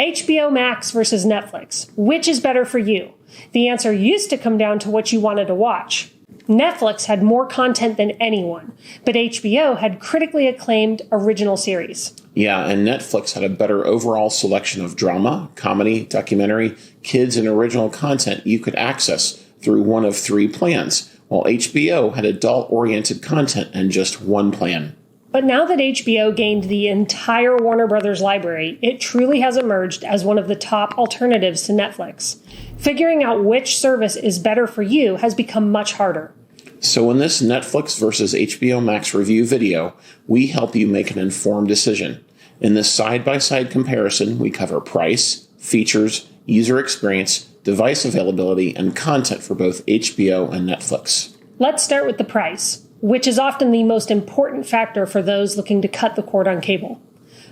HBO Max versus Netflix. Which is better for you? The answer used to come down to what you wanted to watch. Netflix had more content than anyone, but HBO had critically acclaimed original series. Yeah, and Netflix had a better overall selection of drama, comedy, documentary, kids, and original content you could access through one of 3 plans, while HBO had adult-oriented content and just one plan. But now that HBO gained the entire Warner Brothers library, it truly has emerged as one of the top alternatives to Netflix. Figuring out which service is better for you has become much harder. So in this Netflix versus HBO Max review video, we help you make an informed decision. In this side-by-side comparison, we cover price, features, user experience, device availability, and content for both HBO and Netflix. Let's start with the price, which is often the most important factor for those looking to cut the cord on cable.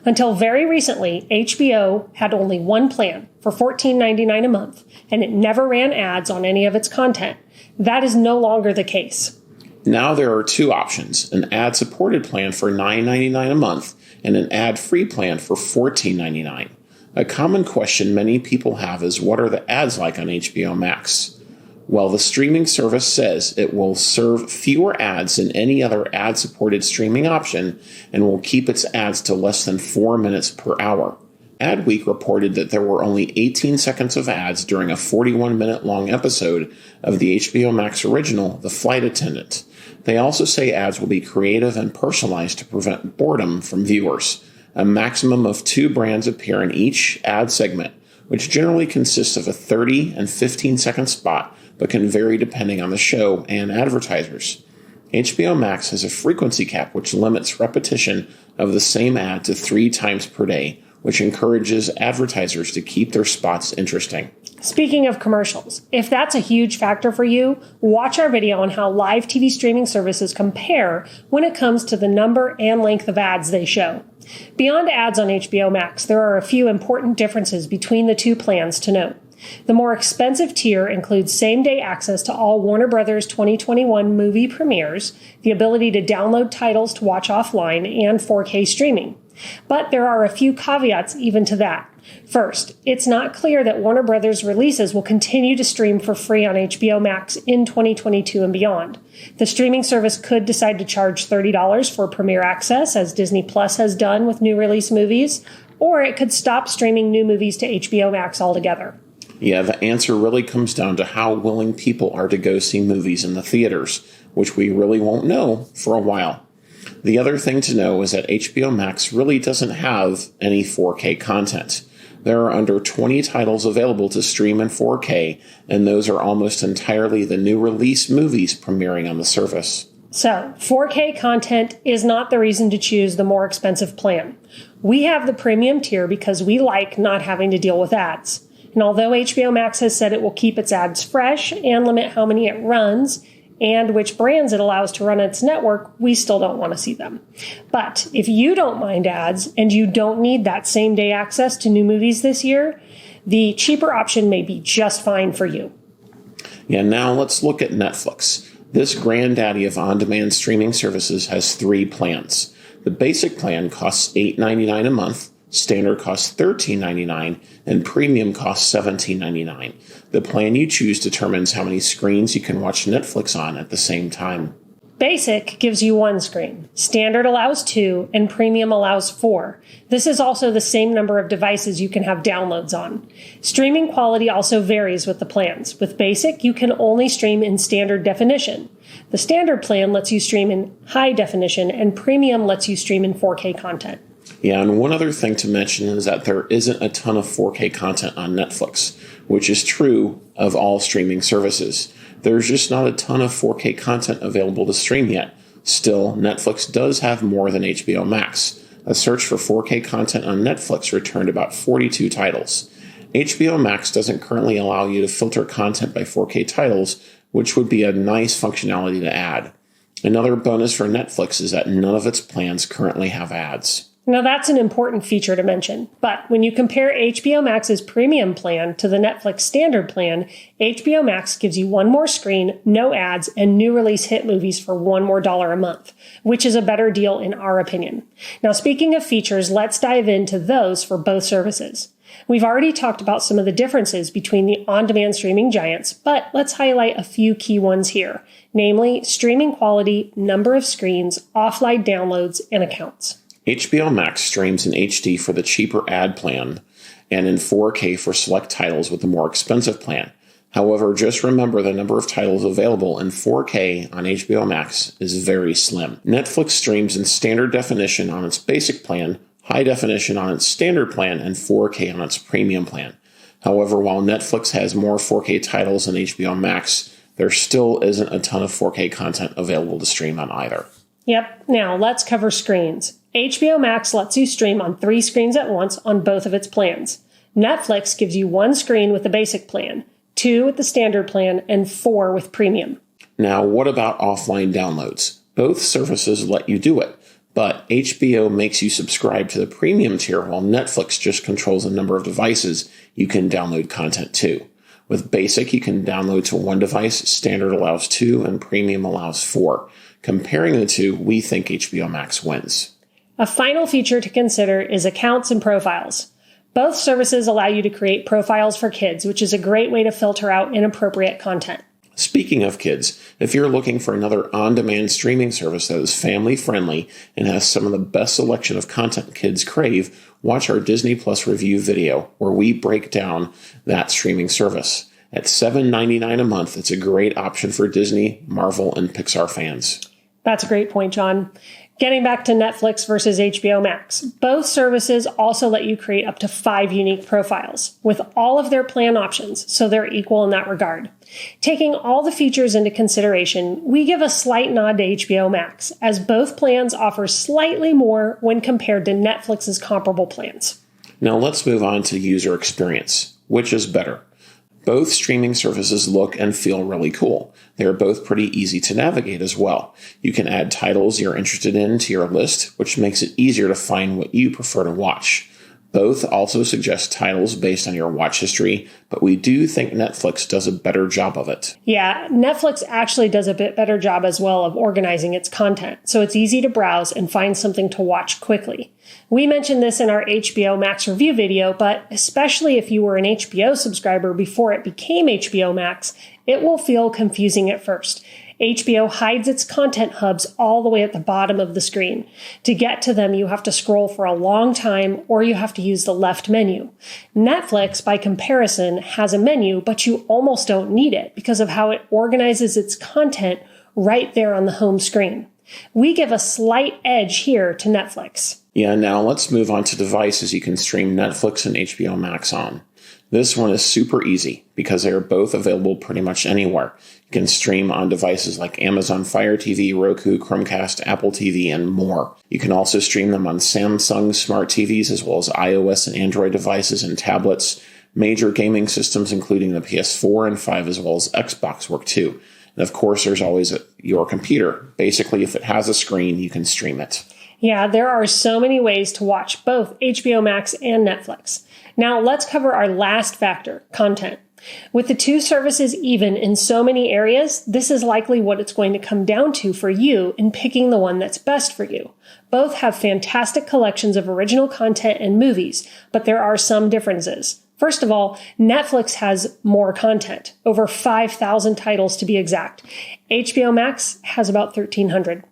Until very recently, HBO had only one plan for $14.99 a month, and it never ran ads on any of its content. That is no longer the case. Now there are 2 options, an ad-supported plan for $9.99 a month and an ad-free plan for $14.99. A common question many people have is, what are the ads like on HBO Max? Well, the streaming service says it will serve fewer ads than any other ad-supported streaming option and will keep its ads to less than 4 minutes per hour. Adweek reported that there were only 18 seconds of ads during a 41-minute-long episode of the HBO Max original, The Flight Attendant. They also say ads will be creative and personalized to prevent boredom from viewers. A maximum of 2 brands appear in each ad segment, which generally consists of a 30 and 15-second spot, but can vary depending on the show and advertisers. HBO Max has a frequency cap which limits repetition of the same ad to 3 times per day, which encourages advertisers to keep their spots interesting. Speaking of commercials, if that's a huge factor for you, watch our video on how live TV streaming services compare when it comes to the number and length of ads they show. Beyond ads on HBO Max, there are a few important differences between the 2 plans to note. The more expensive tier includes same-day access to all Warner Brothers 2021 movie premieres, the ability to download titles to watch offline, and 4K streaming. But there are a few caveats even to that. First, it's not clear that Warner Brothers releases will continue to stream for free on HBO Max in 2022 and beyond. The streaming service could decide to charge $30 for premiere access, as Disney Plus has done with new release movies, or it could stop streaming new movies to HBO Max altogether. Yeah, the answer really comes down to how willing people are to go see movies in the theaters, which we really won't know for a while. The other thing to know is that HBO Max really doesn't have any 4K content. There are under 20 titles available to stream in 4K, and those are almost entirely the new release movies premiering on the service. So, 4K content is not the reason to choose the more expensive plan. We have the premium tier because we like not having to deal with ads. And although HBO Max has said it will keep its ads fresh and limit how many it runs, and which brands it allows to run its network, we still don't want to see them. But if you don't mind ads and you don't need that same-day access to new movies this year, the cheaper option may be just fine for you. Yeah, now let's look at Netflix. This granddaddy of on-demand streaming services has 3 plans. The basic plan costs $8.99 a month, standard costs $13.99, and premium costs $17.99. The plan you choose determines how many screens you can watch Netflix on at the same time. Basic gives you 1 screen, standard allows 2, and premium allows 4. This is also the same number of devices you can have downloads on. Streaming quality also varies with the plans. With basic, you can only stream in standard definition. The standard plan lets you stream in high definition, and premium lets you stream in 4K content. Yeah, and one other thing to mention is that there isn't a ton of 4K content on Netflix, which is true of all streaming services. There's just not a ton of 4K content available to stream yet. Still, Netflix does have more than HBO Max. A search for 4K content on Netflix returned about 42 titles. HBO Max doesn't currently allow you to filter content by 4K titles, which would be a nice functionality to add. Another bonus for Netflix is that none of its plans currently have ads. Now that's an important feature to mention, but when you compare HBO Max's premium plan to the Netflix standard plan, HBO Max gives you one more screen, no ads, and new release hit movies for $1 more a month, which is a better deal in our opinion. Now speaking of features, let's dive into those for both services. We've already talked about some of the differences between the on-demand streaming giants, but let's highlight a few key ones here, namely streaming quality, number of screens, offline downloads, and accounts. HBO Max streams in HD for the cheaper ad plan and in 4K for select titles with the more expensive plan. However, just remember the number of titles available in 4K on HBO Max is very slim. Netflix streams in standard definition on its basic plan, high definition on its standard plan, and 4K on its premium plan. However, while Netflix has more 4K titles than HBO Max, there still isn't a ton of 4K content available to stream on either. Yep. Now let's cover screens. HBO Max lets you stream on 3 screens at once on both of its plans. Netflix gives you 1 screen with the basic plan, 2 with the standard plan, and 4 with premium. Now, what about offline downloads? Both services let you do it, but HBO makes you subscribe to the premium tier while Netflix just controls the number of devices you can download content to. With basic, you can download to 1 device, standard allows 2, and premium allows 4. Comparing the two, we think HBO Max wins. A final feature to consider is accounts and profiles. Both services allow you to create profiles for kids, which is a great way to filter out inappropriate content. Speaking of kids, if you're looking for another on-demand streaming service that is family-friendly and has some of the best selection of content kids crave, watch our Disney Plus review video where we break down that streaming service. At $7.99 a month, it's a great option for Disney, Marvel, and Pixar fans. That's a great point, John. Getting back to Netflix versus HBO Max, both services also let you create up to 5 unique profiles with all of their plan options, so they're equal in that regard. Taking all the features into consideration, we give a slight nod to HBO Max, as both plans offer slightly more when compared to Netflix's comparable plans. Now let's move on to user experience. Which is better? Both streaming services look and feel really cool. They are both pretty easy to navigate as well. You can add titles you're interested in to your list, which makes it easier to find what you prefer to watch. Both also suggest titles based on your watch history, but we do think Netflix does a better job of it. Yeah, Netflix actually does a bit better job as well of organizing its content, so it's easy to browse and find something to watch quickly. We mentioned this in our HBO Max review video, but especially if you were an HBO subscriber before it became HBO Max, it will feel confusing at first. HBO hides its content hubs all the way at the bottom of the screen. To get to them, you have to scroll for a long time or you have to use the left menu. Netflix, by comparison, has a menu, but you almost don't need it because of how it organizes its content right there on the home screen. We give a slight edge here to Netflix. Yeah, now let's move on to devices you can stream Netflix and HBO Max on. This one is super easy because they are both available pretty much anywhere. You can stream on devices like Amazon Fire TV, Roku, Chromecast, Apple TV, and more. You can also stream them on Samsung smart TVs as well as iOS and Android devices and tablets. Major gaming systems including the PS4 and 5 as well as Xbox work too. And of course, there's always your computer. Basically, if it has a screen, you can stream it. Yeah, there are so many ways to watch both HBO Max and Netflix. Now let's cover our last factor, content. With the two services even in so many areas, this is likely what it's going to come down to for you in picking the one that's best for you. Both have fantastic collections of original content and movies, but there are some differences. First of all, Netflix has more content, over 5,000 titles to be exact. HBO Max has about 1,300.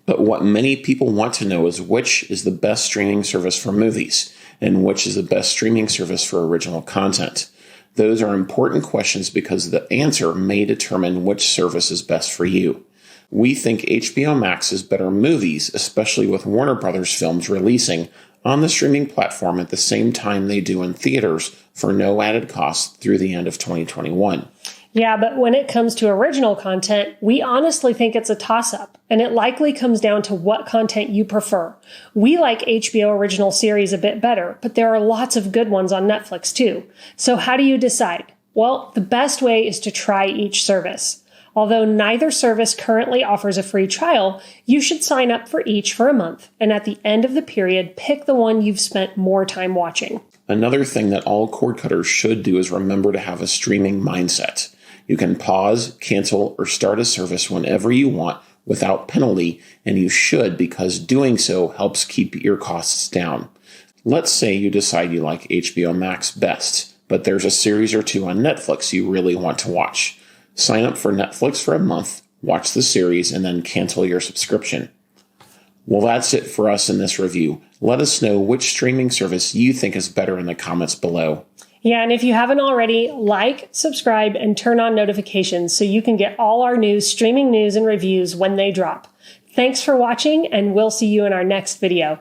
But what many people want to know is which is the best streaming service for movies and which is the best streaming service for original content. Those are important questions because the answer may determine which service is best for you. We think HBO Max is better movies, especially with Warner Brothers films releasing on the streaming platform at the same time they do in theaters for no added cost through the end of 2021. Yeah, but when it comes to original content, we honestly think it's a toss-up, and it likely comes down to what content you prefer. We like HBO original series a bit better, but there are lots of good ones on Netflix too. So how do you decide? Well, the best way is to try each service. Although neither service currently offers a free trial, you should sign up for each for a month, and at the end of the period, pick the one you've spent more time watching. Another thing that all cord cutters should do is remember to have a streaming mindset. You can pause, cancel, or start a service whenever you want without penalty, and you should because doing so helps keep your costs down. Let's say you decide you like HBO Max best, but there's a series or two on Netflix you really want to watch. Sign up for Netflix for a month, watch the series, and then cancel your subscription. Well, that's it for us in this review. Let us know which streaming service you think is better in the comments below. Yeah, and if you haven't already, like, subscribe, and turn on notifications so you can get all our new streaming news and reviews when they drop. Thanks for watching, and we'll see you in our next video.